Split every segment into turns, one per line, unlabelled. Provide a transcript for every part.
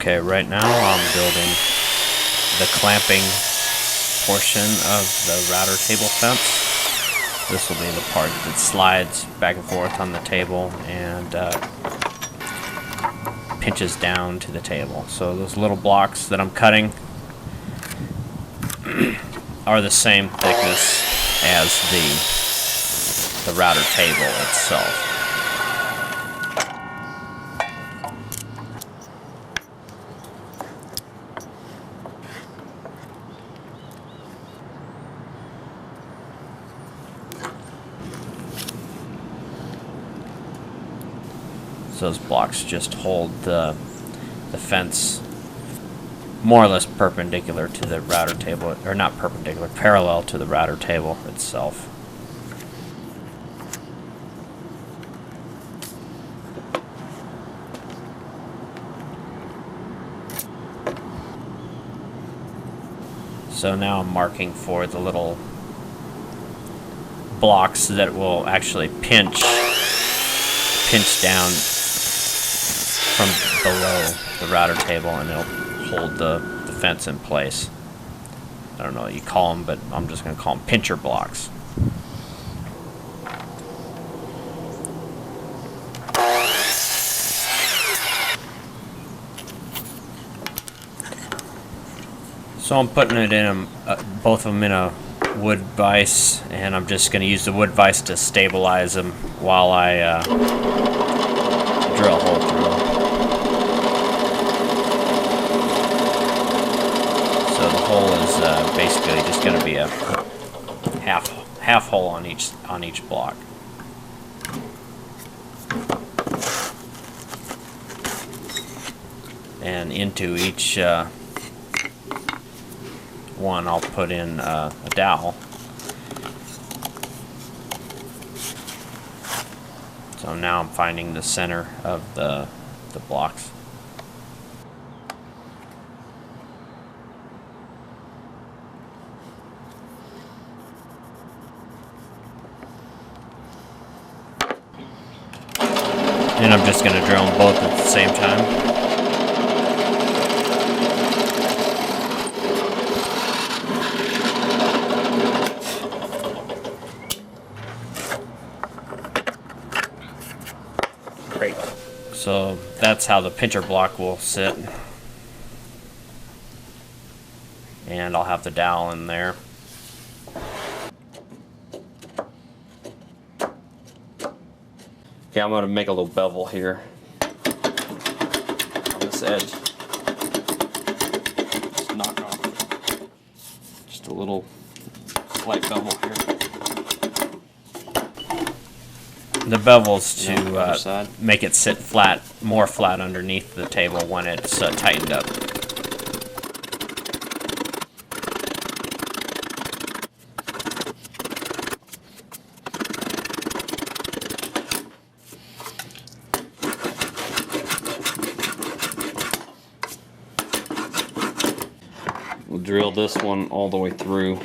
Okay, right now I'm building the clamping portion of the router table fence. This will be the part that slides back and forth on the table and pinches down to the table. So those little blocks that I'm cutting are the same thickness as the router table itself. So those blocks just hold the fence more or less perpendicular to the router table, or not perpendicular, parallel to the router table itself. So now I'm marking for the little blocks that will actually pinch down from below the router table, and it'll hold the fence in place. I don't know what you call them, but I'm just going to call them pincher blocks. So I'm putting it in both of them in a wood vise, and I'm just going to use the wood vise to stabilize them while I drill a hole through them. So the hole is basically just going to be a half hole on each block. And into each one I'll put in a dowel. So now I'm finding the center of the blocks. And I'm just going to drill them both at the same time. Great. So that's how the pincher block will sit. And I'll have the dowel in there. Okay, I'm going to make a little bevel here on this edge. Just knock off just a little slight bevel here. The bevel's to make it sit flat, more flat underneath the table when it's tightened up. We'll drill this one all the way through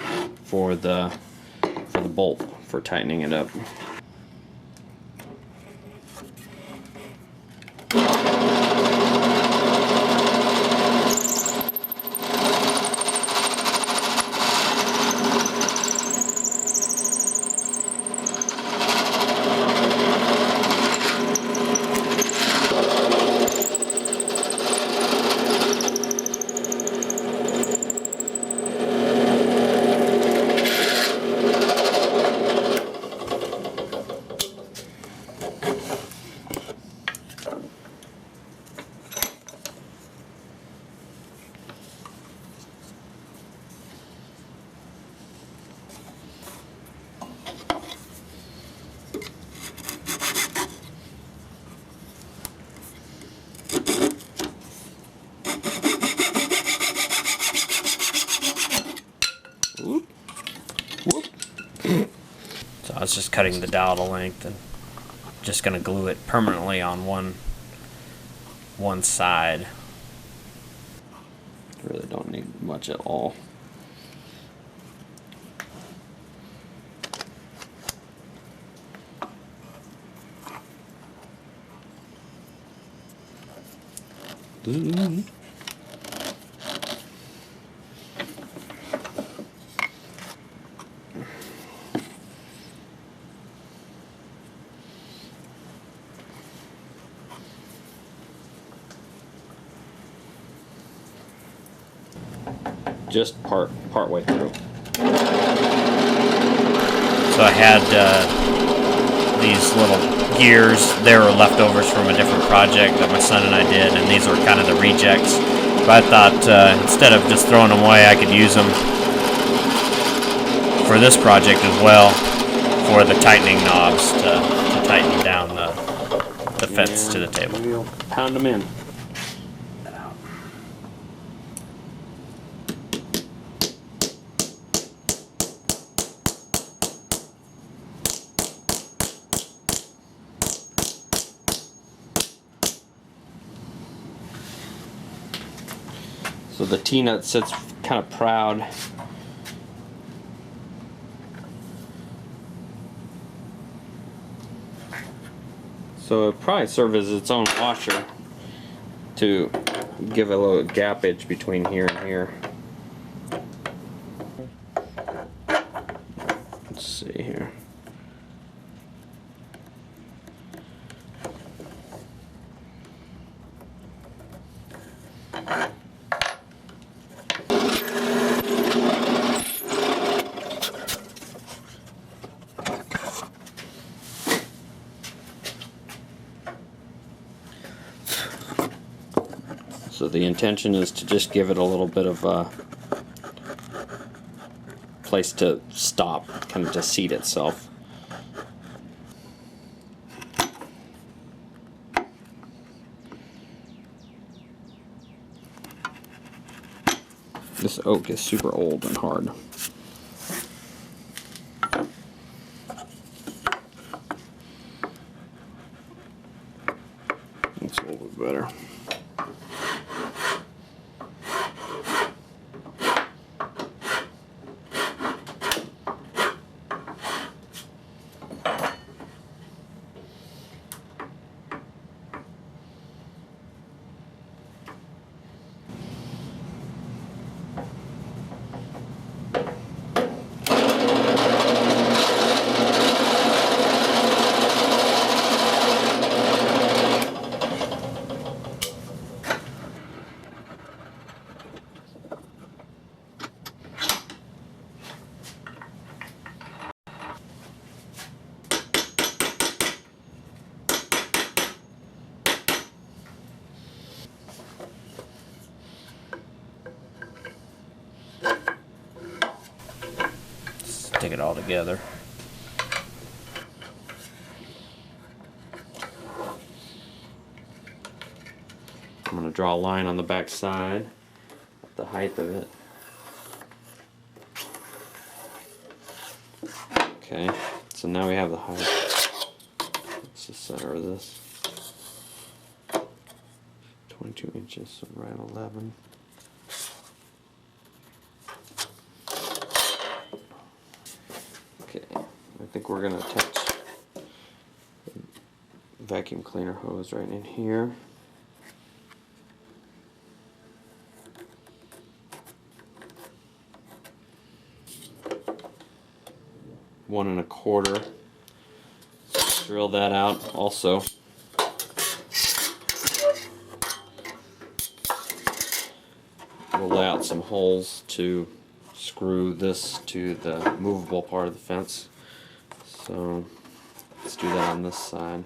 for the bolt for tightening it up. So I was just cutting the dowel to length and just going to glue it permanently on one side. Really don't need much at all.
just part way through.
So I had these little gears. They were leftovers from a different project that my son and I did, and these were kind of the rejects. But I thought instead of just throwing them away, I could use them for this project as well, for the tightening knobs to tighten down the fence to the table.
We'll pound them in. So the T-nut sits kind of proud. So it probably serves as its own washer to give a little gapage between here and here. Let's see here. So the intention is to just give it a little bit of a place to stop, kind of to seat itself. This oak is super old and hard. That's a little bit better.
Stick it all together.
I'm going to draw a line on the back side, the height of it. Okay, so now we have the height. What's the center of this? 22 inches, so right 11. Okay, I think we're going to attach the vacuum cleaner hose right in here. One and a quarter. Drill that out also. We'll lay out some holes to screw this to the movable part of the fence. So let's do that on this side.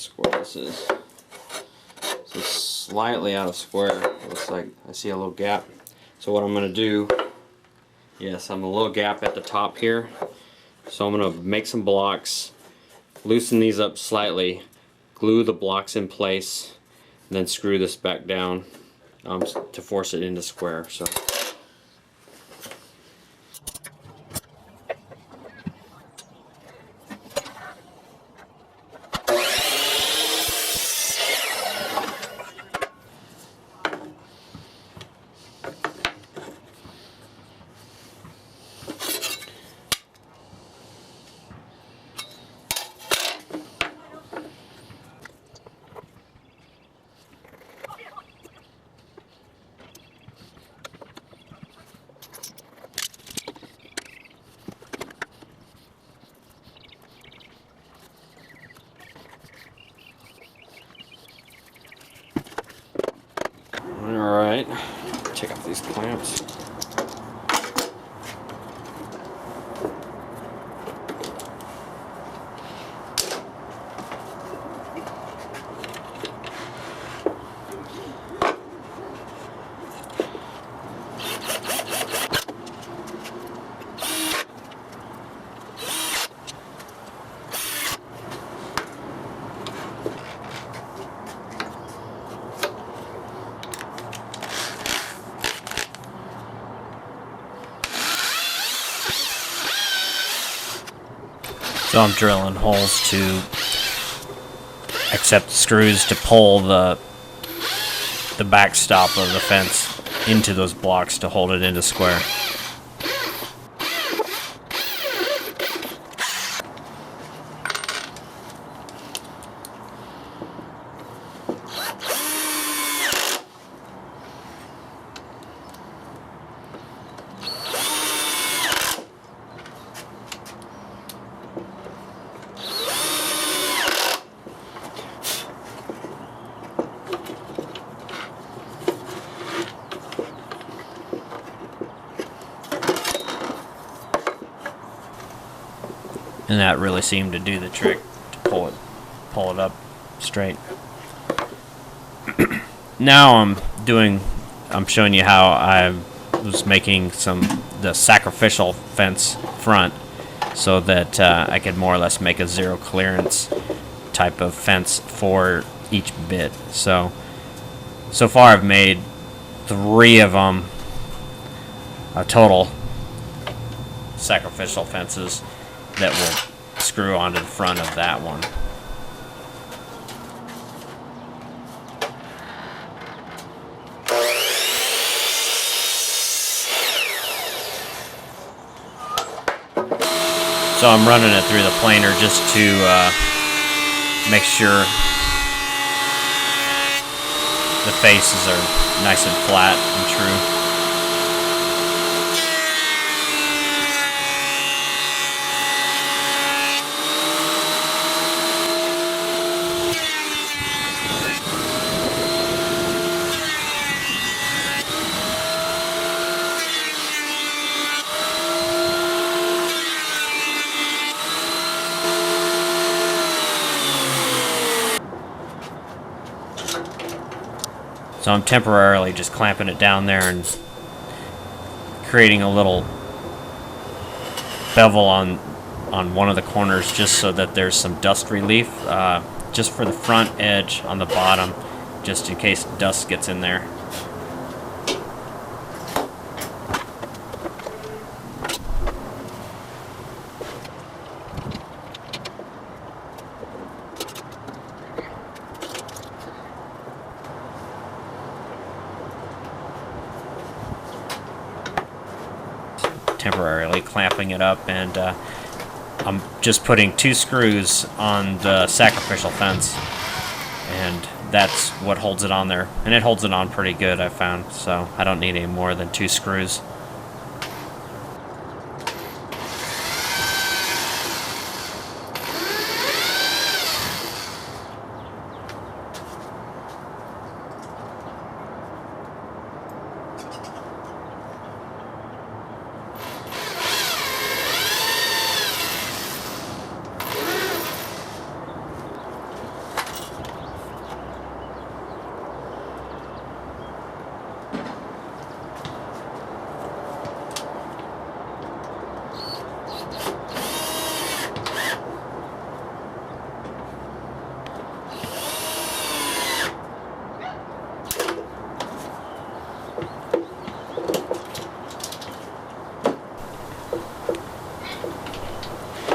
square this is. So it's slightly out of square. It looks like I see a little gap. So what I'm going to do, yes, I'm a little gap at the top here. So I'm going to make some blocks, loosen these up slightly, glue the blocks in place, and then screw this back down to force it into square. Alright, take off these clamps.
So I'm drilling holes to accept screws to pull the backstop of the fence into those blocks to hold it into square. And that really seemed to do the trick to pull it up straight. Now I'm showing you how I was making the sacrificial fence front so that I could more or less make a zero clearance type of fence for each bit. So far I've made 3 of them, total sacrificial fences that will screw onto the front of that one. So I'm running it through the planer just to make sure the faces are nice and flat and true. So I'm temporarily just clamping it down there and creating a little bevel on one of the corners just so that there's some dust relief, just for the front edge on the bottom, just in case dust gets in there. Temporarily clamping it up, and I'm just putting 2 screws on the sacrificial fence, and that's what holds it on there, and it holds it on pretty good, I found, so I don't need any more than 2 screws.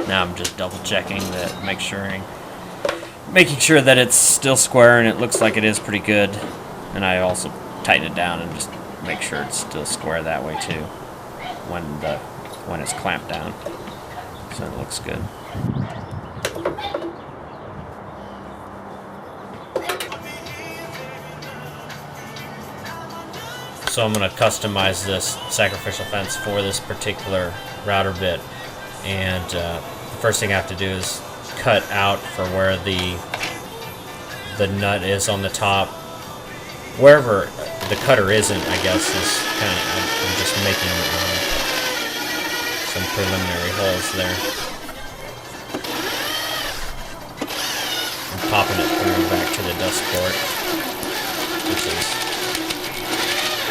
Now I'm just double checking that, making sure that it's still square, and it looks like it is pretty good. And I also tighten it down and just make sure it's still square that way too when it's clamped down. So it looks good. So I'm going to customize this sacrificial fence for this particular router bit, and the first thing I have to do is cut out for where the nut is on the top. Wherever the cutter isn't, I guess, is kind of, I'm just making some preliminary holes there. I'm popping it through back to the dust port, which is,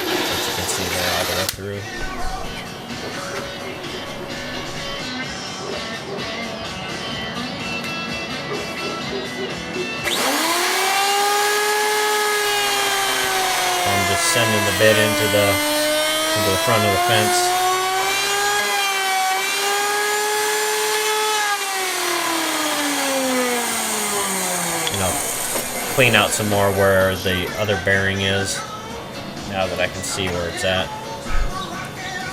as you can see there, all the way through. I'm just sending the bit into the front of the fence. And I'll clean out some more where the other bearing is, now that I can see where it's at.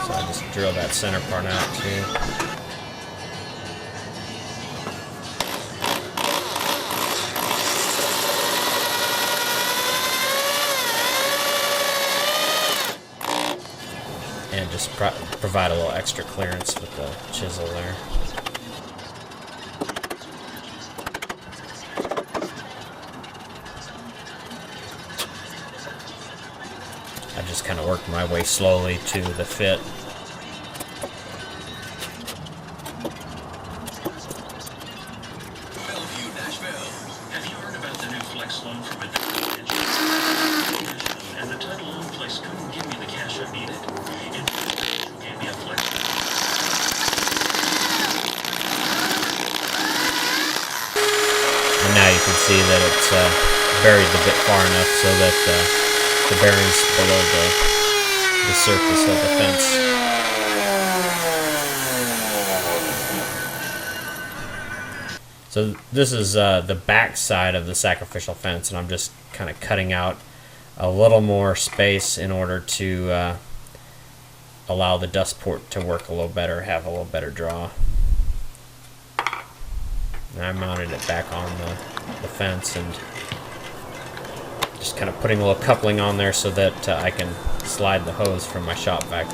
So I just drill that center part out too. And just provide a little extra clearance with the chisel there. I just kind of work my way slowly to the fit.
Have you heard about the new flex loan from Advantage? And the title loan place couldn't give me the cash I needed. In fact, they gave me a flex loan.
And now you can see that it's buried the bit far enough so that the bearing's below the surface of the fence. So this is the back side of the sacrificial fence, and I'm just kind of cutting out a little more space in order to allow the dust port to work a little better, have a little better draw. And I mounted it back on the fence and just kind of putting a little coupling on there so that I can slide the hose from my shop vac.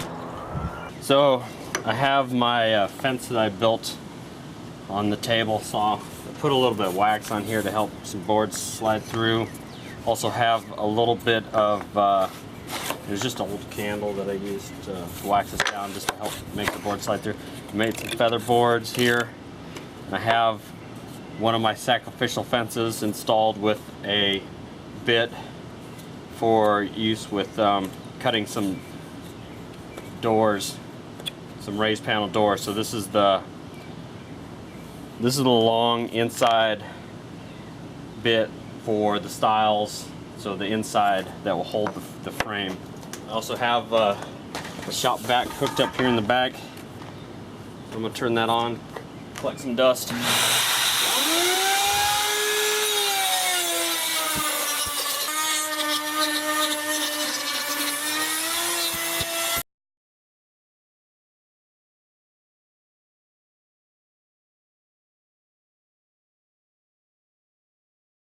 So I have my fence that I built on the table saw. I put a little bit of wax on here to help some boards slide through. Also have a little bit of, there's just an old candle that I used to wax this down just to help make the board slide through. I made some feather boards here. And I have one of my sacrificial fences installed with a bit for use with cutting some doors, some raised panel doors. So this is the long inside bit for the stiles, so the inside that will hold the frame. I also have the shop vac hooked up here in the back. I'm gonna turn that on, collect some dust.